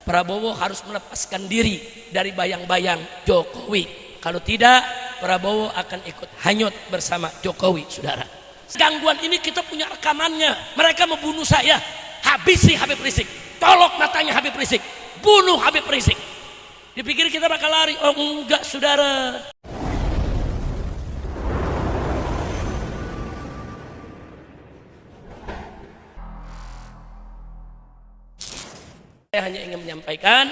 Prabowo harus melepaskan diri dari bayang-bayang Jokowi. Kalau tidak, Prabowo akan ikut hanyut bersama Jokowi, saudara. Gangguan ini kita punya rekamannya. Mereka membunuh saya. Habisi Habib Rizik. Tolok matanya Habib Rizik. Bunuh Habib Rizik. Dipikir kita bakal lari. Oh enggak, saudara. Saya hanya ingin menyampaikan,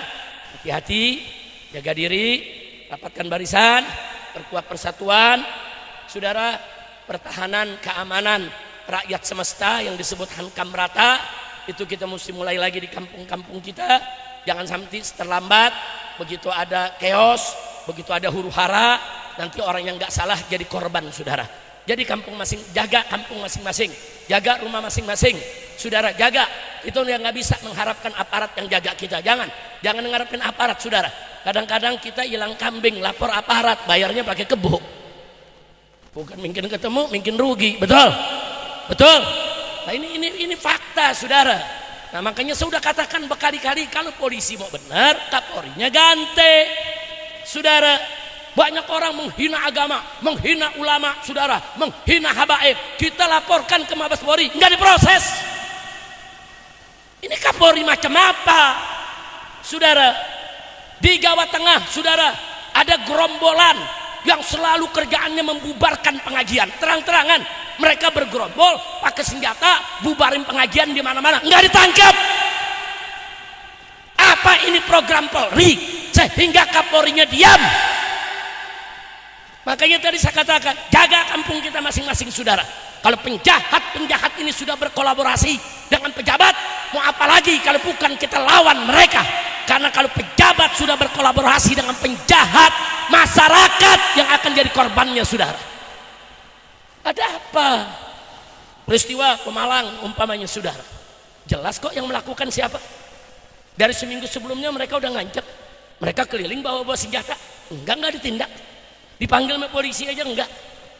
hati-hati, jaga diri, rapatkan barisan, perkuat persatuan. Saudara, pertahanan keamanan rakyat semesta yang disebut Hankam Rata, itu kita mesti mulai lagi di kampung-kampung kita. Jangan sampai terlambat, begitu ada chaos, begitu ada huru-hara, nanti orang yang nggak salah jadi korban, saudara. Jadi jaga kampung masing-masing, jaga rumah masing-masing, saudara, jaga. Itu yang nggak bisa mengharapkan aparat yang jaga kita. Jangan mengharapkan aparat, saudara. Kadang-kadang kita hilang kambing, lapor aparat, bayarnya pakai kebo. Bukan mungkin ketemu, mungkin rugi, betul? Nah ini fakta, saudara. Nah makanya saya sudah katakan berkali-kali, kalau polisi mau benar, Kapolrinya ganti, saudara. Banyak orang menghina agama, menghina ulama, saudara, menghina habaib. Kita laporkan ke Mabes Polri, nggak diproses. Ini Kapolri macam apa, saudara? Di Jawa Tengah, saudara, ada gerombolan yang selalu kerjaannya membubarkan pengajian. Terang-terangan mereka bergerombol, pakai senjata, bubarin pengajian di mana-mana, nggak ditangkap. Apa ini program Polri sehingga Kapolrinya diam? Makanya tadi saya katakan, jaga kampung kita masing-masing, saudara. Kalau penjahat ini sudah berkolaborasi dengan pejabat, mau apa lagi kalau bukan kita lawan mereka? Karena kalau pejabat sudah berkolaborasi dengan penjahat, masyarakat yang akan jadi korbannya, saudara. Ada apa? Peristiwa Pemalang umpamanya, saudara. Jelas kok yang melakukan siapa. Dari seminggu sebelumnya mereka udah ngancep. Mereka keliling bawa senjata. Enggak ditindak. Dipanggil sama polisi aja enggak.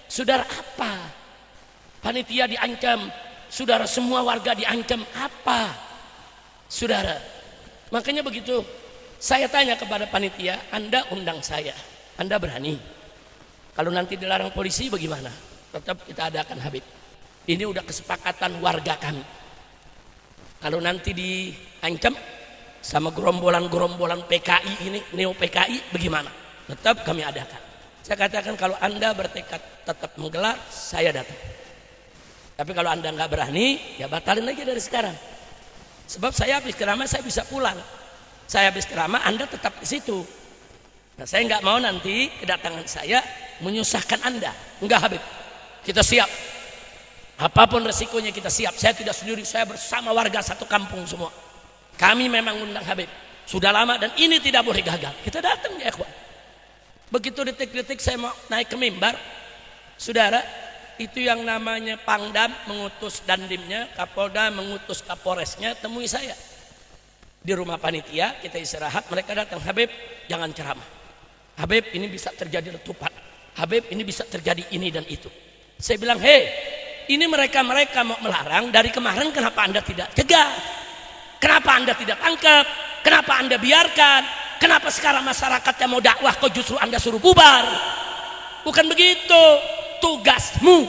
Saudara, apa? Panitia diancam, saudara, semua warga diancam, apa? Saudara, makanya begitu saya tanya kepada panitia, Anda undang saya, Anda berani? Kalau nanti dilarang polisi bagaimana? Tetap kita adakan Habib. Ini udah kesepakatan warga kami. Kalau nanti diancam sama gerombolan PKI ini, neo PKI, bagaimana? Tetap kami adakan. Saya katakan, kalau Anda bertekad tetap menggelar, saya datang. Tapi kalau Anda nggak berani, ya batalin aja dari sekarang. Sebab saya habis ceramah, saya bisa pulang. Saya habis ceramah, Anda tetap di situ. Nah, saya nggak mau nanti kedatangan saya menyusahkan Anda. Enggak, Habib. Kita siap. Apapun resikonya kita siap. Saya tidak sendiri, saya bersama warga satu kampung semua. Kami memang undang Habib. Sudah lama dan ini tidak boleh gagal. Kita datang ya, ikhwan. Begitu detik-detik saya mau naik ke mimbar, saudara, itu yang namanya Pangdam mengutus dandimnya, Kapolda mengutus Kapolresnya temui saya di rumah panitia. Kita istirahat, mereka datang, Habib jangan ceramah, Habib ini bisa terjadi letupan, Habib ini bisa terjadi ini dan itu. Saya bilang, hei, ini mereka mau melarang dari kemarin, kenapa Anda tidak cegah? Kenapa Anda tidak tangkap? Kenapa Anda biarkan? Kenapa sekarang masyarakatnya mau dakwah kok justru Anda suruh bubar? Bukan begitu. Tugasmu,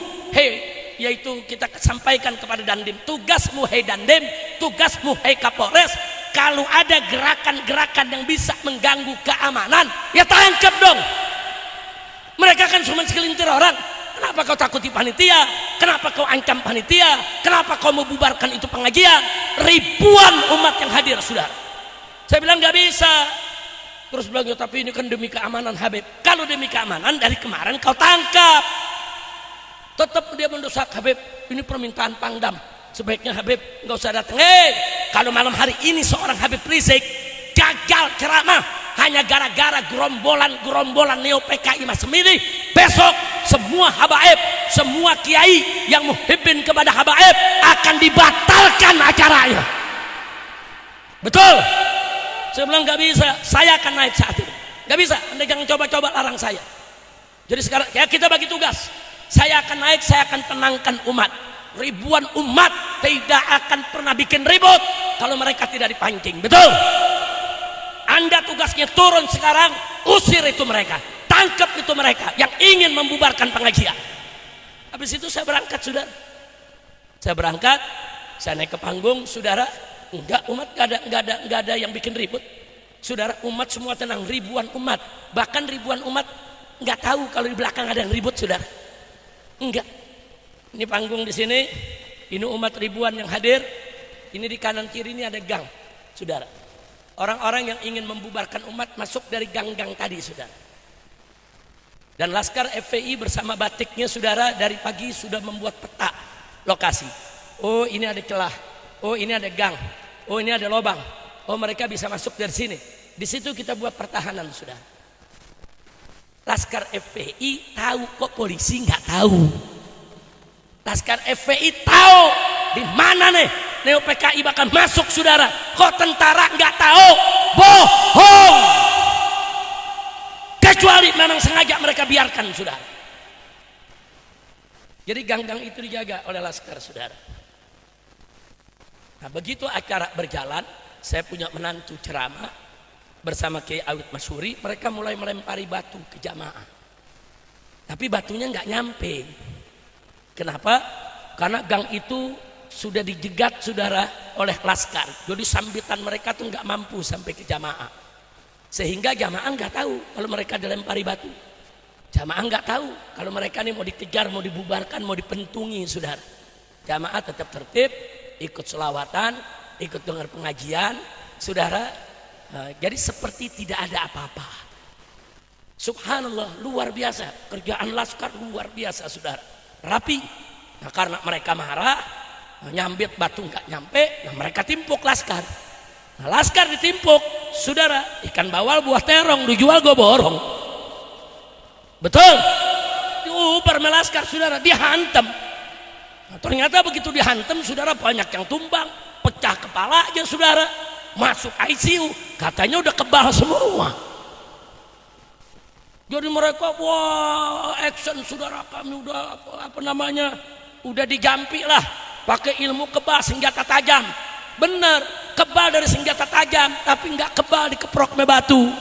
yaitu kita sampaikan kepada Dandim, tugasmu Dandim, tugasmu Kapolres, kalau ada gerakan-gerakan yang bisa mengganggu keamanan, ya tangkap dong. Mereka kan cuma segelintir orang. Kenapa kau takuti panitia? Kenapa kau ancam panitia? Kenapa kau mau bubarkan itu pengajian? Ribuan umat yang hadir, saudara. Saya bilang nggak bisa. Terus bilang, tapi ini kan demi keamanan Habib. Kalau demi keamanan, dari kemarin kau tangkap. Tetap dia mendesak, Habib, ini permintaan Pangdam, sebaiknya Habib nggak usah datang. Kalau malam hari ini seorang Habib Rizik gagal ceramah hanya gara-gara gerombolan neo PKI macam ini, besok semua habaib, semua kiai yang muhibbin kepada habaib akan dibatalkan acaranya. Betul? Saya bilang nggak bisa, saya akan naik saat ini. Nggak bisa, Anda jangan coba-coba larang saya. Jadi sekarang ya kita bagi tugas. Saya akan naik, saya akan tenangkan umat. Ribuan umat tidak akan pernah bikin ribut kalau mereka tidak dipancing. Betul? Anda tugasnya turun sekarang, usir itu mereka, tangkap itu mereka yang ingin membubarkan pengajian. Habis itu saya berangkat, saudara. Saya berangkat, saya naik ke panggung, saudara. Enggak, umat enggak ada yang bikin ribut, saudara. Umat semua tenang, ribuan umat, bahkan ribuan umat enggak tahu kalau di belakang ada yang ribut, saudara. Enggak. Ini panggung di sini, ini umat ribuan yang hadir. Ini di kanan kiri ini ada gang, saudara. Orang-orang yang ingin membubarkan umat masuk dari gang-gang tadi, saudara. Dan Laskar FPI bersama batiknya, saudara, dari pagi sudah membuat peta lokasi. Oh, ini ada celah. Oh, ini ada gang. Oh, ini ada lubang. Oh, mereka bisa masuk dari sini. Di situ kita buat pertahanan, saudara. Laskar FPI tahu, kok polisi nggak tahu. Laskar FPI tahu di mana nih Neo PKI bakal masuk, saudara. Kok tentara nggak tahu? Bohong. Kecuali memang sengaja mereka biarkan, saudara. Jadi gang-gang itu dijaga oleh Laskar, saudara. Nah, begitu acara berjalan, saya punya menantu ceramah bersama Kiai Awid Masyuri. Mereka mulai melempari batu ke jamaah, tapi batunya nggak nyampe. Kenapa? Karena gang itu sudah dijegat, saudara, oleh Laskar. Jadi sambitan mereka tuh nggak mampu sampai ke jamaah, sehingga jamaah nggak tahu kalau mereka dilempari batu. Jamaah nggak tahu kalau mereka ini mau dikejar, mau dibubarkan, mau dipentungi, saudara. Jamaah tetap tertib, ikut selawatan, ikut dengar pengajian, saudara. Jadi seperti tidak ada apa-apa. Subhanallah, luar biasa kerjaan Laskar, luar biasa, saudara. Rapi. Nah, karena mereka marah, nyambit batu nggak nyampe, nah mereka timpuk Laskar. Nah, Laskar ditimpuk, saudara. Ikan bawal buah terong dijual gue borong. Betul. Diubar sama Laskar, saudara, dihantam. Nah, ternyata begitu dihantam, saudara, banyak yang tumbang, pecah kepala aja, saudara. Masuk ICU, katanya udah kebal semua. Jadi mereka, wah, action, saudara, kami udah apa namanya, udah dijampi lah, pakai ilmu kebal senjata tajam. Bener, kebal dari senjata tajam, tapi nggak kebal dikeprok me batu.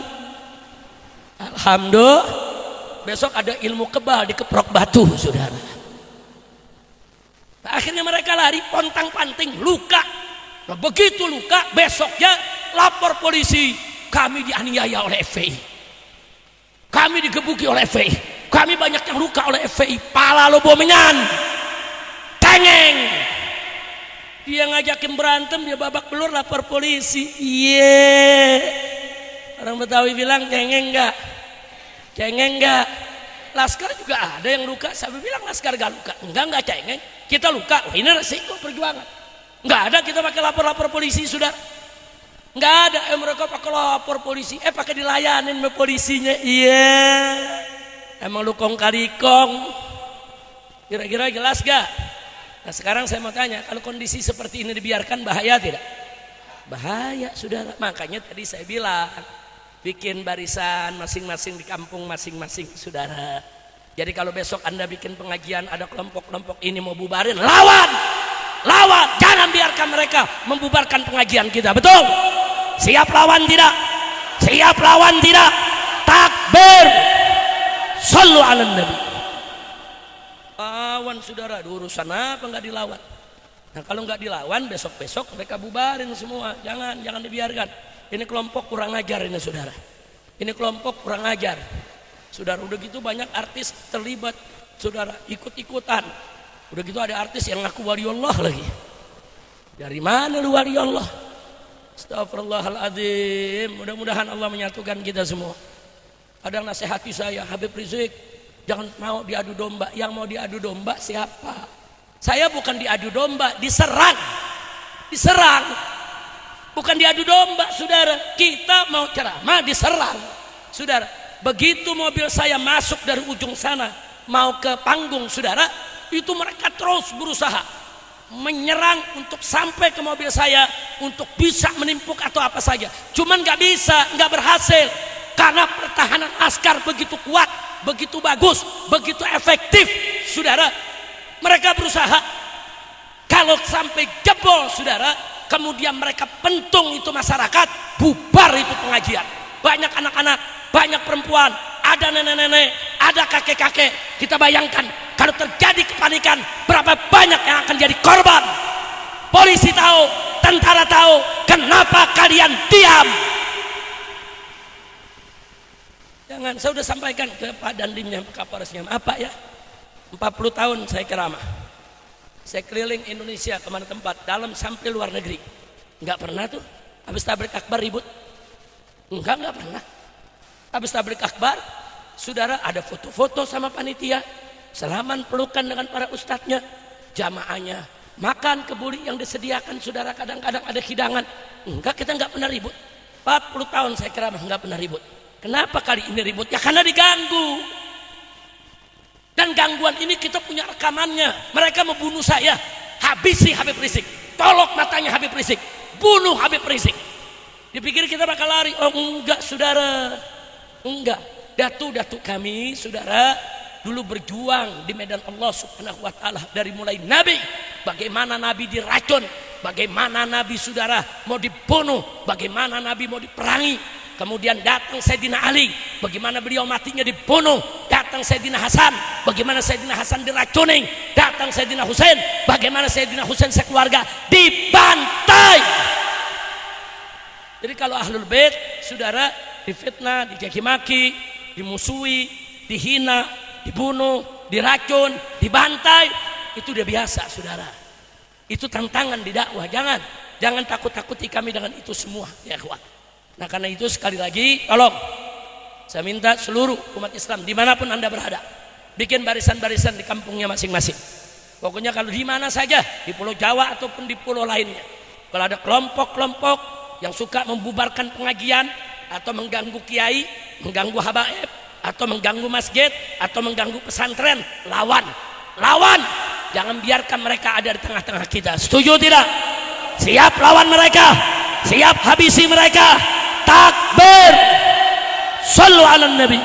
Alhamdulillah, besok ada ilmu kebal dikeprok batu, saudara. Nah, akhirnya mereka lari pontang panting, luka. Nah, begitu luka, besoknya lapor polisi, kami dianiaya oleh FPI. Kami digebuki oleh FPI. Kami banyak yang luka oleh FPI. Pala lo bomengan. Tengeng. Dia ngajakin berantem, dia babak belur lapor polisi. Orang Betawi bilang cengeng enggak? Cengeng enggak? Laskar juga ada yang luka. Saya bilang Laskar gak luka. Enggak cengeng. Kita luka. Oh, ini resiko perjuangan. Enggak ada kita pakai lapor-lapor polisi, sudah. Nggak ada, mereka pakai lapor polisi, pakai dilayanin sama polisinya. Iya, emang lu kong kali kong. Kira-kira jelas gak? Nah, sekarang saya mau tanya, kalau kondisi seperti ini dibiarkan, bahaya tidak? Bahaya, saudara. Makanya tadi saya bilang, bikin barisan masing-masing di kampung masing-masing, saudara. Jadi kalau besok Anda bikin pengajian, ada kelompok-kelompok ini mau bubarin, lawan, jangan biarkan mereka membubarkan pengajian kita. Betul? Siap lawan tidak? Siap lawan tidak? Takbir. Sallu ala nabi. Lawan, saudara. Urusan apa nggak dilawan? Nah, kalau nggak dilawan, besok-besok mereka bubarin semua. Jangan dibiarkan. Ini kelompok kurang ajar ini, saudara. Ini kelompok kurang ajar, saudara. Udah gitu banyak artis terlibat, saudara, ikut-ikutan. Udah gitu ada artis yang ngaku waliullah lagi. Dari mana lu waliullah? Astagfirullahaladzim. Mudah-mudahan Allah menyatukan kita semua. Ada yang nasihati saya, Habib Rizik, jangan mau diadu domba. Yang mau diadu domba siapa? Saya bukan diadu domba, diserang. Bukan diadu domba, saudara. Kita mau ceramah, diserang, saudara. Begitu mobil saya masuk dari ujung sana mau ke panggung, saudara, itu mereka terus berusaha menyerang untuk sampai ke mobil saya untuk bisa menimpuk atau apa saja. Cuman nggak bisa, nggak berhasil karena pertahanan Laskar begitu kuat, begitu bagus, begitu efektif, saudara. Mereka berusaha. Kalau sampai jebol, saudara, kemudian mereka pentung itu masyarakat, bubar itu pengajian. banyak anak-anak, banyak perempuan, ada nenek-nenek, ada kakek-kakek. Kita bayangkan kalau terjadi kepanikan, berapa banyak yang akan jadi korban. Polisi tahu, tentara tahu, kenapa kalian diam? Jangan, saya sudah sampaikan ke Pak Dandimnya, Kapolresnya, apa ya, 40 tahun saya ceramah, saya keliling Indonesia kemana tempat, dalam sampai luar negeri, nggak pernah tuh habis tablik akbar ribut, nggak pernah. Habis tablik akbar, saudara, ada foto-foto sama panitia, salaman pelukan dengan para ustadznya, jamaahnya makan kebuli yang disediakan, saudara, kadang-kadang ada hidangan. Enggak, kita nggak pernah ribut. 40 tahun saya ceramah nggak pernah ribut. Kenapa kali ini ribut? Ya karena diganggu. Dan gangguan ini kita punya rekamannya. Mereka membunuh saya, habisi Habib Rizik, tolok matanya Habib Rizik, bunuh Habib Rizik. Dipikir kita bakal lari. Oh enggak, saudara, enggak. Datu-datu kami, saudara, dulu berjuang di medan Allah Subhanahu wa ta'ala. Dari mulai Nabi, bagaimana Nabi diracun, bagaimana Nabi, saudara, mau dibunuh, bagaimana Nabi mau diperangi. Kemudian datang Sayyidina Ali, bagaimana beliau matinya dibunuh. Datang Sayyidina Hasan, bagaimana Sayyidina Hasan diracuni. Datang Sayyidina Husain, bagaimana Sayyidina Husain sekeluarga dibantai. Jadi kalau Ahlul Bait, saudara, difitnah, dicaci maki, dimusuhi, dihina, dibunuh, diracun, dibantai, itu udah biasa, saudara. Itu tantangan di dakwah. Jangan takut-takuti kami dengan itu semua, ya ikhwan. Nah karena itu sekali lagi, tolong saya minta seluruh umat Islam dimanapun anda berada, bikin barisan-barisan di kampungnya masing-masing. Pokoknya kalau di mana saja, di Pulau Jawa ataupun di pulau lainnya, kalau ada kelompok-kelompok yang suka membubarkan pengajian atau mengganggu kiai, mengganggu habaib, atau mengganggu masjid, atau mengganggu pesantren, lawan. Jangan biarkan mereka ada di tengah-tengah kita. Setuju tidak? Siap lawan mereka, siap habisi mereka. Takbir, sallu ala nabi.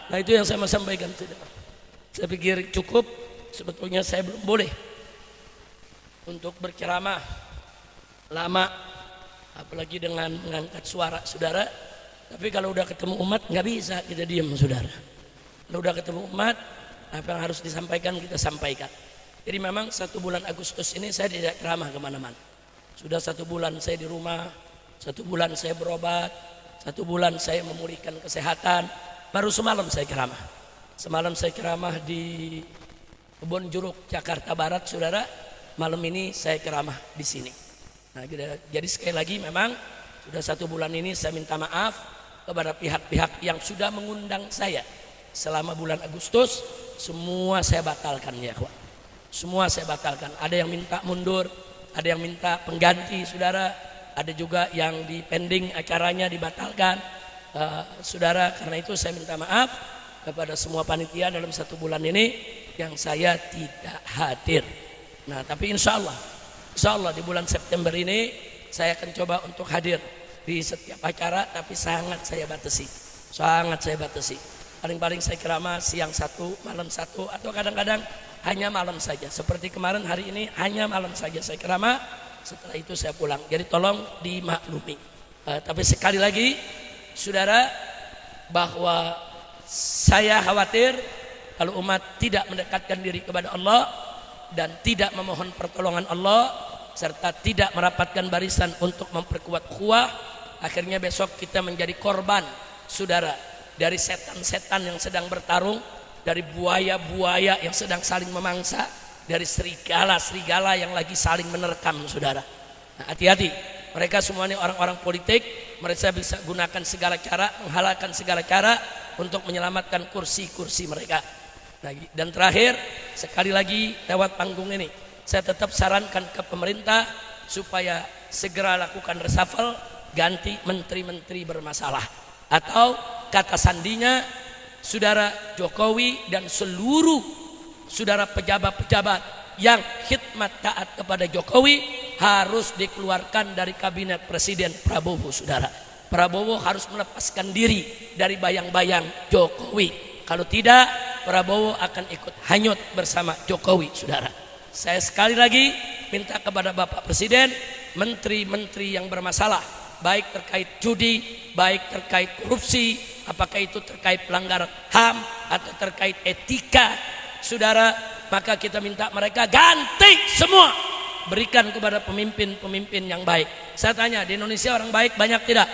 Nah itu yang saya mau sampaikan. Saya pikir cukup. Sebetulnya saya belum boleh untuk berceramah lama, apalagi dengan mengangkat suara, saudara. Tapi kalau udah ketemu umat nggak bisa kita diam, saudara. Kalau udah ketemu umat, apa yang harus disampaikan kita sampaikan. Jadi memang 1 bulan Agustus ini saya tidak ceramah kemana-mana. Sudah 1 bulan saya di rumah, 1 bulan saya berobat, 1 bulan saya memulihkan kesehatan. Baru semalam saya ceramah. Semalam saya ceramah di Kebon Jeruk, Jakarta Barat, saudara. Malam ini saya ceramah di sini. Nah, jadi sekali lagi memang sudah 1 bulan ini saya minta maaf kepada pihak-pihak yang sudah mengundang saya selama bulan Agustus. Semua saya batalkan, ya kawan. Semua saya batalkan. Ada yang minta mundur, ada yang minta pengganti, saudara. Ada juga yang di pending acaranya dibatalkan, saudara. Karena itu saya minta maaf kepada semua panitia dalam 1 bulan ini yang saya tidak hadir. Nah tapi insya Allah di bulan September ini saya akan coba untuk hadir di setiap acara, tapi sangat saya batasi. Paling-paling saya ceramah siang 1, malam 1, atau kadang-kadang hanya malam saja. Seperti kemarin, hari ini hanya malam saja saya ceramah. Setelah itu saya pulang. Jadi tolong dimaklumi. Tapi sekali lagi, saudara, bahwa saya khawatir kalau umat tidak mendekatkan diri kepada Allah dan tidak memohon pertolongan Allah, serta tidak merapatkan barisan untuk memperkuat ukhuwah, akhirnya besok kita menjadi korban, saudara, dari setan-setan yang sedang bertarung, dari buaya-buaya yang sedang saling memangsa, dari serigala-serigala yang lagi saling menerkam, saudara. Nah, hati-hati, mereka semuanya orang-orang politik. Mereka bisa gunakan segala cara, menghalalkan segala cara untuk menyelamatkan kursi-kursi mereka. Nah, dan terakhir, sekali lagi lewat panggung ini, saya tetap sarankan ke pemerintah supaya segera lakukan reshuffle, ganti menteri-menteri bermasalah, atau kata sandinya, saudara, Jokowi dan seluruh saudara pejabat-pejabat yang khidmat taat kepada Jokowi harus dikeluarkan dari kabinet Presiden Prabowo, saudara. Prabowo harus melepaskan diri dari bayang-bayang Jokowi. Kalau tidak, Prabowo akan ikut hanyut bersama Jokowi, saudara. Saya sekali lagi minta kepada Bapak Presiden, menteri-menteri yang bermasalah baik terkait judi, baik terkait korupsi, apakah itu terkait pelanggaran HAM atau terkait etika, saudara, maka kita minta mereka ganti semua, berikan kepada pemimpin-pemimpin yang baik. Saya tanya, di Indonesia orang baik banyak tidak?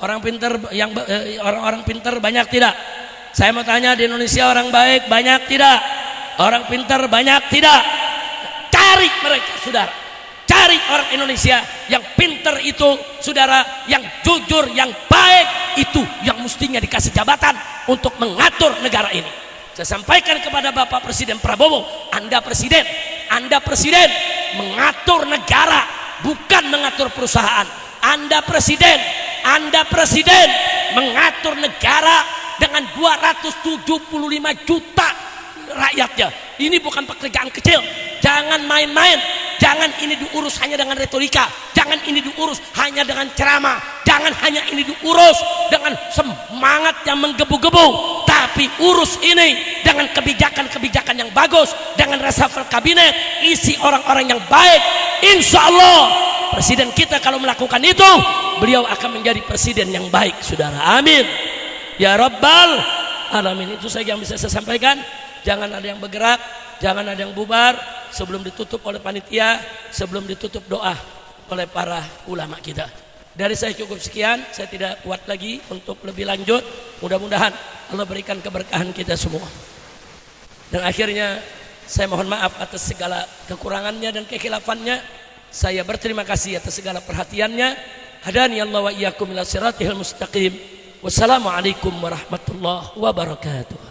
Orang pintar orang-orang pintar banyak tidak? Saya mau tanya, di Indonesia orang baik banyak tidak? Orang pintar banyak tidak? Cari mereka, saudara. Cari orang Indonesia yang pintar itu, saudara, yang jujur, yang baik itu, yang mestinya dikasih jabatan untuk mengatur negara ini. Saya sampaikan kepada Bapak Presiden Prabowo, Anda presiden mengatur negara, bukan mengatur perusahaan. Anda presiden mengatur negara dengan 275 juta rakyatnya. Ini bukan pekerjaan kecil. Jangan main-main. Jangan ini diurus hanya dengan retorika. Jangan ini diurus hanya dengan ceramah. Jangan hanya ini diurus dengan semangat yang menggebu-gebu. Tapi urus ini dengan kebijakan-kebijakan yang bagus, dengan reshuffle kabinet, isi orang-orang yang baik. Insya Allah presiden kita kalau melakukan itu, beliau akan menjadi presiden yang baik, saudara. Amin ya rabbal alamin. Itu saja yang bisa saya sampaikan. Jangan ada yang bergerak, jangan ada yang bubar sebelum ditutup oleh panitia, sebelum ditutup doa oleh para ulama kita. Dari saya cukup sekian, saya tidak kuat lagi untuk lebih lanjut. Mudah-mudahan Allah berikan keberkahan kita semua. Dan akhirnya saya mohon maaf atas segala kekurangannya dan kekhilafannya. Saya berterima kasih atas segala perhatiannya. Hadani Allah wa iyyakum ila siratil mustaqim. Wassalamualaikum warahmatullahi wabarakatuh.